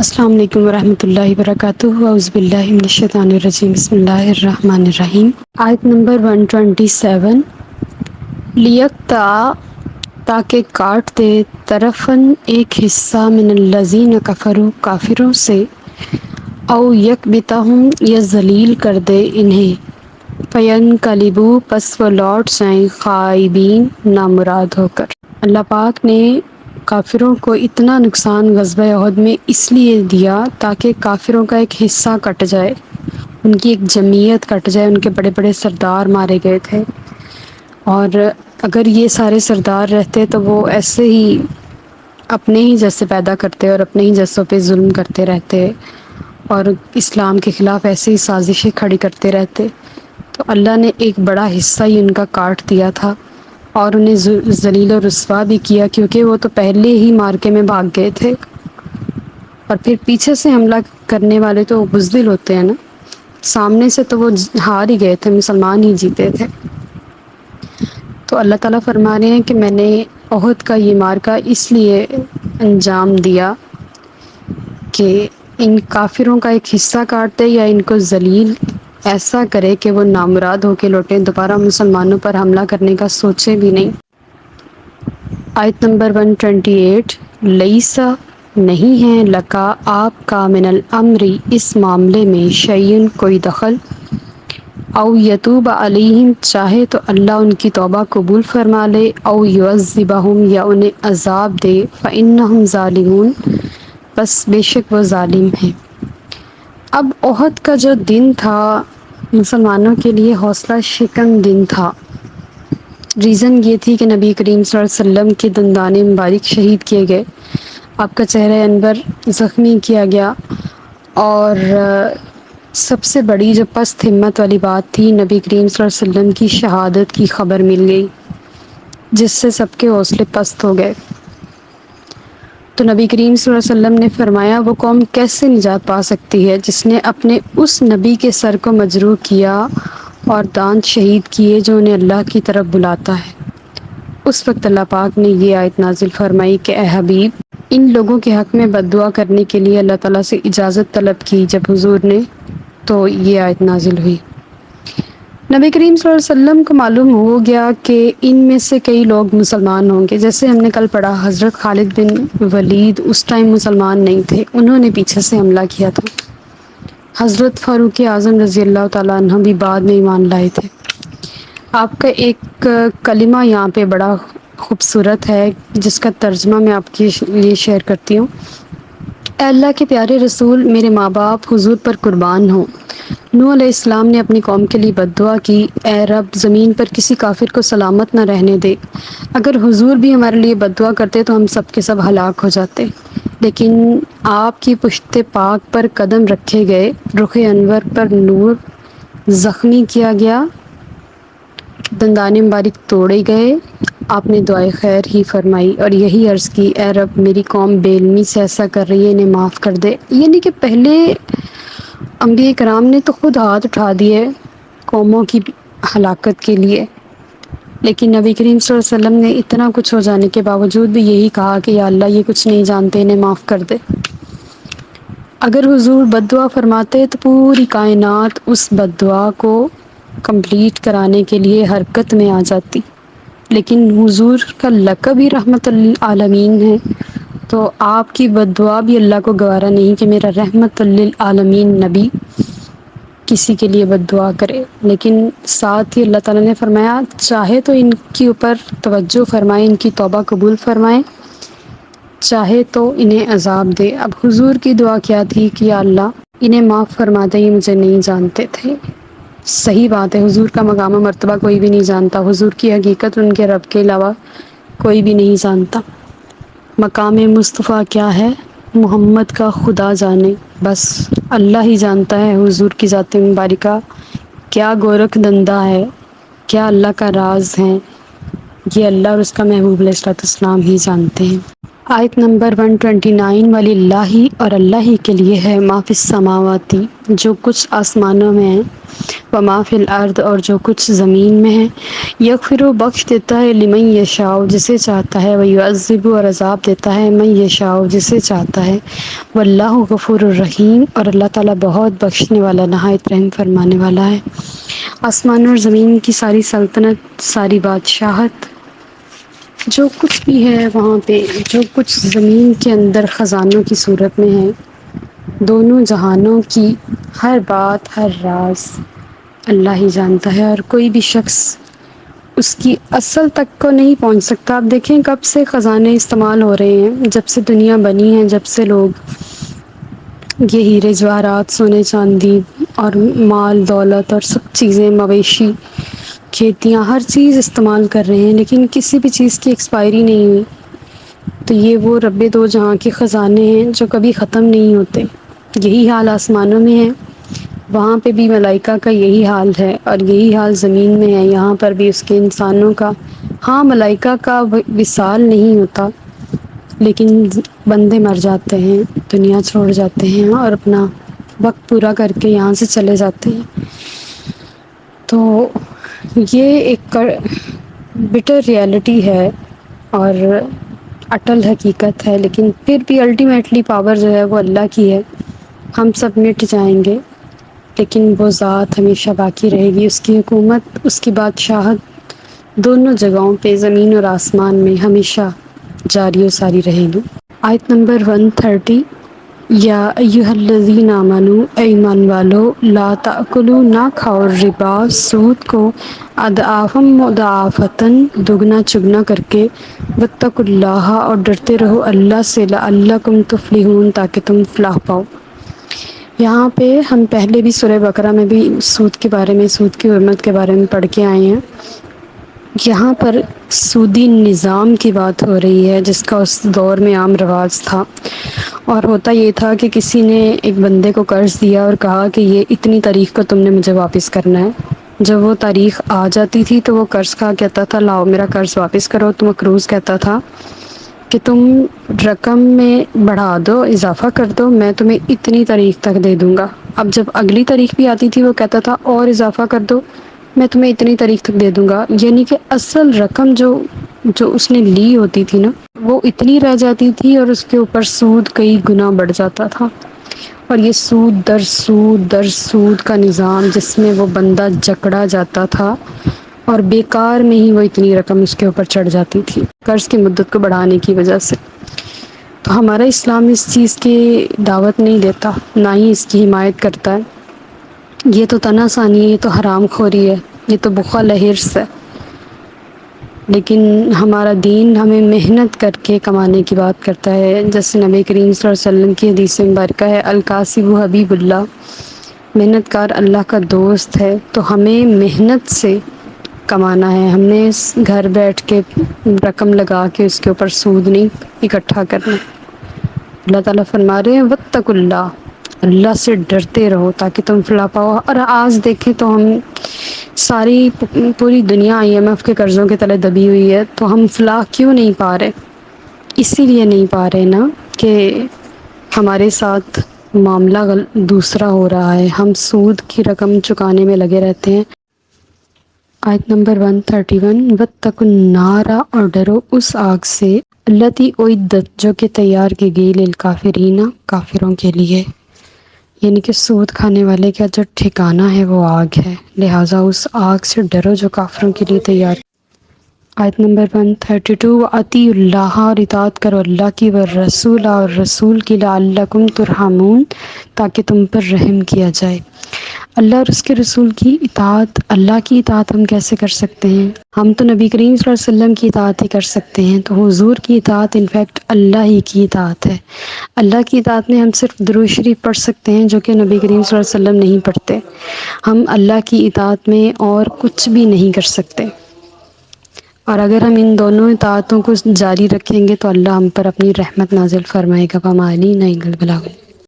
السلام علیکم ورحمۃ اللہ وبرکاتہ اعوذ باللہ من الشیطان الرجیم بسم اللہ الرحمن الرحیم آیت نمبر 127 لیقطع تاکہ کاٹ دے طرفن ایک حصہ من الذین کفروا کافروں سے او یکبتہم یا ذلیل کر دے انہیں فینقلبوا پس وہ لوٹ جائیں خائبین نامراد ہو کر۔ اللہ پاک نے کافروں کو اتنا نقصان غزوہ احد میں اس لیے دیا تاکہ کافروں کا ایک حصہ کٹ جائے، ان کی ایک جمعیت کٹ جائے، ان کے بڑے بڑے سردار مارے گئے تھے، اور اگر یہ سارے سردار رہتے تو وہ ایسے ہی اپنے ہی جیسے پیدا کرتے اور اپنے ہی جیسوں پہ ظلم کرتے رہتے اور اسلام کے خلاف ایسے ہی سازشیں کھڑی کرتے رہتے، تو اللہ نے ایک بڑا حصہ ہی ان کا کاٹ دیا تھا اور انہیں ذلیل و رسوا بھی کیا، کیونکہ وہ تو پہلے ہی مارکے میں بھاگ گئے تھے، اور پھر پیچھے سے حملہ کرنے والے تو بزدل ہوتے ہیں نا، سامنے سے تو وہ ہار ہی گئے تھے، مسلمان ہی جیتے تھے۔ تو اللہ تعالیٰ فرما رہے ہیں کہ میں نے احد کا یہ معرکہ اس لیے انجام دیا کہ ان کافروں کا ایک حصہ کاٹ دے یا ان کو ذلیل ایسا کرے کہ وہ نامراد ہو کے لوٹیں، دوبارہ مسلمانوں پر حملہ کرنے کا سوچے بھی نہیں۔ آیت نمبر 128 لیسا نہیں ہے لکا آپ کا من الامر اس معاملے میں شیئن کوئی دخل، او یتوب علیہم چاہے تو اللہ ان کی توبہ قبول فرما لے، او یعذبہم یا انہیں عذاب دے، فإنہم ظالمون بس بے شک وہ ظالم ہیں۔ اب احد کا جو دن تھا مسلمانوں کے لیے حوصلہ شکن دن تھا۔ ریزن یہ تھی کہ نبی کریم صلی اللہ علیہ وسلم کے دندان مبارک شہید کیے گئے، آپ کا چہرہ انور زخمی کیا گیا، اور سب سے بڑی جو پست ہمت والی بات تھی، نبی کریم صلی اللہ علیہ وسلم کی شہادت کی خبر مل گئی، جس سے سب کے حوصلے پست ہو گئے۔ تو نبی کریم صلی اللہ علیہ وسلم نے فرمایا وہ قوم کیسے نجات پا سکتی ہے جس نے اپنے اس نبی کے سر کو مجروح کیا اور دانت شہید کیے جو انہیں اللہ کی طرف بلاتا ہے۔ اس وقت اللہ پاک نے یہ آیت نازل فرمائی کہ اے حبیب، ان لوگوں کے حق میں بد دعا کرنے کے لیے اللہ تعالیٰ سے اجازت طلب کی جب حضور نے، تو یہ آیت نازل ہوئی۔ نبی کریم صلی اللہ علیہ وسلم کو معلوم ہو گیا کہ ان میں سے کئی لوگ مسلمان ہوں گے، جیسے ہم نے کل پڑھا حضرت خالد بن ولید اس ٹائم مسلمان نہیں تھے، انہوں نے پیچھے سے حملہ کیا تھا۔ حضرت فاروق اعظم رضی اللہ تعالیٰ عنہ بھی بعد میں ایمان لائے تھے۔ آپ کا ایک کلمہ یہاں پہ بڑا خوبصورت ہے جس کا ترجمہ میں آپ کے لیے شیئر کرتی ہوں۔ اے اللہ کے پیارے رسول، میرے ماں باپ حضور پر قربان ہوں۔ نوح علیہ السلام نے اپنی قوم کے لیے بد دعا کی، اے رب زمین پر کسی کافر کو سلامت نہ رہنے دے، اگر حضور بھی ہمارے لیے بد دعا کرتے تو ہم سب کے سب ہلاک ہو جاتے، لیکن آپ کی پشت پاک پر قدم رکھے گئے، رخ انور پر نور زخمی کیا گیا، دندان مبارک توڑے گئے، آپ نے دعائے خیر ہی فرمائی اور یہی عرض کی اے رب میری قوم بے علمی سے ایسا کر رہی ہے، انہیں معاف کر دے۔ یعنی کہ پہلے انبیاء کرام نے تو خود ہاتھ اٹھا دیے قوموں کی ہلاکت کے لیے، لیکن نبی کریم صلی اللہ علیہ وسلم نے اتنا کچھ ہو جانے کے باوجود بھی یہی کہا کہ یا اللہ یہ کچھ نہیں جانتے، انہیں معاف کر دے۔ اگر حضور بد دعا فرماتے تو پوری کائنات اس بد دعا کو کمپلیٹ کرانے کے لیے حرکت میں آ جاتی، لیکن حضور کا لقب ہی رحمت للعالمین ہے، تو آپ کی بد دعا بھی اللہ کو گوارا نہیں کہ میرا رحمت للعالمین نبی کسی کے لیے بد دعا کرے۔ لیکن ساتھ ہی اللہ تعالیٰ نے فرمایا چاہے تو ان کے اوپر توجہ فرمائے، ان کی توبہ قبول فرمائے، چاہے تو انہیں عذاب دے۔ اب حضور کی دعا کیا تھی کہ یا اللہ انہیں معاف فرما دے، یہ مجھے نہیں جانتے تھے۔ صحیح بات ہے، حضور کا مقام و مرتبہ کوئی بھی نہیں جانتا، حضور کی حقیقت ان کے رب کے علاوہ کوئی بھی نہیں جانتا۔ مقام مصطفیٰ کیا ہے محمد کا خدا جانے، بس اللہ ہی جانتا ہے حضور کی ذات مبارکہ کیا گورکھ دندہ ہے، کیا اللہ کا راز ہے، یہ اللہ اور اس کا محبوب علیہ الصلوۃ والسلام ہی جانتے ہیں۔ آیت نمبر 129، وَلِلَّهِ، اور اللہ ہی کے لیے ہے، ما فی السماواتی، جو کچھ آسمانوں میں ہے، وما فی الارض، اور جو کچھ زمین میں ہے، یغفر، بخش دیتا ہے، لمن یشاء، جسے چاہتا ہے، ویعذب، اور عذاب دیتا ہے، من یشاء، جسے چاہتا ہے، واللہ غفور الرحیم، اور اللہ تعالیٰ بہت بخشنے والا، نہایت رحم فرمانے والا ہے۔ آسمان اور زمین کی ساری سلطنت، ساری بادشاہت، جو کچھ بھی ہے وہاں پہ، جو کچھ زمین کے اندر خزانوں کی صورت میں ہے، دونوں جہانوں کی ہر بات، ہر راز اللہ ہی جانتا ہے، اور کوئی بھی شخص اس کی اصل تک کو نہیں پہنچ سکتا۔ آپ دیکھیں کب سے خزانے استعمال ہو رہے ہیں، جب سے دنیا بنی ہے، جب سے لوگ یہ ہیرے جواہرات، سونے چاندی اور مال دولت اور سب چیزیں، مویشی، کھیتیاں، ہر چیز استعمال کر رہے ہیں، لیکن کسی بھی چیز کی ایکسپائری نہیں ہوئی۔ تو یہ وہ رب دو جہاں کے خزانے ہیں جو کبھی ختم نہیں ہوتے۔ یہی حال آسمانوں میں ہے، وہاں پہ بھی ملائکہ کا یہی حال ہے، اور یہی حال زمین میں ہے، یہاں پر بھی اس کے انسانوں کا۔ ہاں، ملائکہ کا وصال نہیں ہوتا، لیکن بندے مر جاتے ہیں، دنیا چھوڑ جاتے ہیں، اور اپنا وقت پورا کر کے یہاں سے چلے جاتے ہیں۔ تو یہ ایک بٹر ریئلٹی ہے اور اٹل حقیقت ہے، لیکن پھر بھی الٹیمیٹلی پاور جو ہے وہ اللہ کی ہے۔ ہم سب مٹ جائیں گے، لیکن وہ ذات ہمیشہ باقی رہے گی، اس کی حکومت، اس کی بادشاہت دونوں جگہوں پہ، زمین اور آسمان میں، ہمیشہ جاری و ساری رہے گی۔ آیت نمبر 130، یا ایھا الذین آمنوا، اے ایمان والو، لا تأکلوا، نہ کھاؤ، الربا، سود کو، اضعافا مضاعفۃ، دگنا چگنا کر کے، واتقوا اللہ، اور ڈرتے رہو اللہ سے، لعلکم تفلحون، تاکہ تم فلاح پاؤ۔ یہاں پہ ہم پہلے بھی سورہ بقرہ میں بھی سود کے بارے میں، سود کی حرمت کے بارے میں پڑھ کے آئے ہیں۔ یہاں پر سودی نظام کی بات ہو رہی ہے، جس کا اس دور میں عام رواج تھا، اور ہوتا یہ تھا کہ کسی نے ایک بندے کو قرض دیا اور کہا کہ یہ اتنی تاریخ کو تم نے مجھے واپس کرنا ہے۔ جب وہ تاریخ آ جاتی تھی تو وہ قرض خواہ کہتا تھا لاؤ میرا قرض واپس کرو، تو مقروض کہتا تھا کہ تم رقم میں بڑھا دو، اضافہ کر دو، میں تمہیں اتنی تاریخ تک دے دوں گا۔ اب جب اگلی تاریخ بھی آتی تھی وہ کہتا تھا اور اضافہ کر دو، میں تمہیں اتنی تاریخ تک دے دوں گا، یعنی کہ اصل رقم جو اس نے لی ہوتی تھی نا، وہ اتنی رہ جاتی تھی، اور اس کے اوپر سود کئی گنا بڑھ جاتا تھا۔ اور یہ سود در سود در سود کا نظام، جس میں وہ بندہ جکڑا جاتا تھا، اور بیکار میں ہی وہ اتنی رقم اس کے اوپر چڑھ جاتی تھی، قرض کی مدت کو بڑھانے کی وجہ سے۔ تو ہمارا اسلام اس چیز کی دعوت نہیں دیتا، نہ ہی اس کی حمایت کرتا ہے۔ یہ تو طنا ثانی ہے، یہ تو حرام خوری ہے، یہ تو بخل ہے، حرص ہے۔ لیکن ہمارا دین ہمیں محنت کر کے کمانے کی بات کرتا ہے، جیسے نبی کریم صلی اللہ علیہ وسلم کی حدیث مبارکہ ہے، الکاسب حبیب اللہ، محنت کار اللہ کا دوست ہے۔ تو ہمیں محنت سے کمانا ہے، ہم نے گھر بیٹھ کے رقم لگا کے اس کے اوپر سود نہیں اکٹھا کرنا۔ اللہ تعالیٰ فرما رہے ہیں واتقوا اللہ، اللہ سے ڈرتے رہو تاکہ تم فلاح پاؤ۔ اور آج دیکھیں تو ہم ساری پوری دنیا IMF کے قرضوں کے تلے دبی ہوئی ہے، تو ہم فلاح کیوں نہیں پا رہے؟ اسی لیے نہیں پا رہے نا کہ ہمارے ساتھ معاملہ دوسرا ہو رہا ہے، ہم سود کی رقم چکانے میں لگے رہتے ہیں۔ آیت نمبر 131، واتقوا النار، اور ڈرو اس آگ سے، التی اعدت، جو کہ تیار کی گئی، للکافرین، کافروں کے لیے، یعنی کہ سود کھانے والے کا جو ٹھکانہ ہے وہ آگ ہے، لہٰذا اس آگ سے ڈرو جو کافروں کے لیے تیار۔ آیت نمبر 132، وَأَطِیعُوا اللَّہِ، اور اطاعت کرو اللہ کی، وَالرَّسُولَ، اور رسول کی، لَعَلَّکُمْ تُرْحَمُونَ، تاکہ تم پر رحم کیا جائے۔ اللہ اور اس کے رسول کی اطاعت، اللہ کی اطاعت ہم کیسے کر سکتے ہیں؟ ہم تو نبی کریم صلی اللہ علیہ وسلم کی اطاعت ہی کر سکتے ہیں، تو حضور کی اطاعت انفیکٹ اللہ ہی کی اطاعت ہے۔ اللہ کی اطاعت میں ہم صرف درود شریف پڑھ سکتے ہیں، جو کہ نبی کریم صلی اللہ علیہ وسلم نہیں پڑھتے۔ ہم اللہ کی اطاعت میں اور کچھ بھی نہیں کر سکتے، اور اگر ہم ان دونوں اطاعتوں کو جاری رکھیں گے تو اللہ ہم پر اپنی رحمت نازل فرمائے گا۔ وَمَا عَلَيْنَا إِلَّا الْبَلَاغُ۔